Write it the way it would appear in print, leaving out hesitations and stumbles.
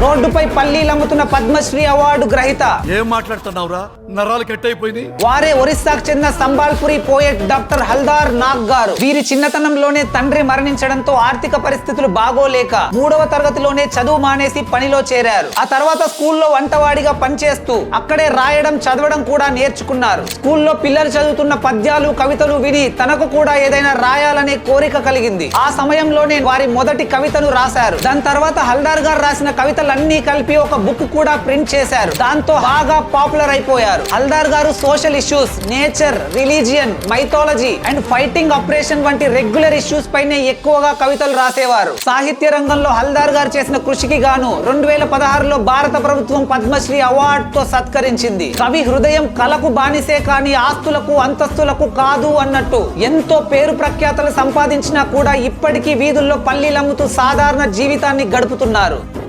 రోడ్డుపై పల్లీలు అమ్ముతున్న పద్మశ్రీ అవార్డు గ్రహీత. ఏం మాట్లాడుతున్నావురా? నరాలు కట్ అయిపోయింది. వారే ఒరిస్సాకు చెందిన సంబాల్పురి పోయెట్ డాక్టర్ హల్దార్ నాగ్ గారు. వీరి చిన్నతనంలోనే తండ్రి మరణించడంతో ఆర్థిక పరిస్థితులు బాగోలేక 3వ తరగతిలోనే చదువు మానేసి పనిలో చేరారు. ఆ తర్వాత స్కూల్లో వంటవాడిగా పనిచేస్తూ అక్కడే రాయడం చదవడం కూడా నేర్చుకున్నారు. స్కూల్లో పిల్లలు చదువుతున్న పద్యాలు కవితలు విని తనకు కూడా ఏదైనా రాయాలనే కోరిక కలిగింది. ఆ సమయంలోనే వారి మొదటి కవితను రాశారు. దాని తర్వాత హల్దార్ గారు రాసిన కవితలన్నీ కలిపి ఒక బుక్ కూడా ప్రింట్ చేశారు. దాంతో బాగా పాపులర్ అయిపోయారు. హల్దార్ గారు social issues, nature, religion, mythology and fighting operation వంటి రెగ్యులర్ ఇష్యూస్ పైనే ఎక్కువగా కవితలు రాసేవారు. సాహిత్య రంగంలో హల్దార్ గారు చేసిన కృషికి గాను 2016లో భారత ప్రభుత్వం పద్మశ్రీ అవార్డు తో సత్కరించింది. కవి హృదయం కళకు బానిసే కానీ ఆస్తులకు అంతస్తులకు కాదు అన్నట్టు ఎంతో పేరు ప్రఖ్యాతలు సంపాదించినా కూడా ఇప్పటికీ వీధుల్లో పల్లీలమ్ముతూ సాధారణ జీవితాన్ని గడుపుతున్నారు.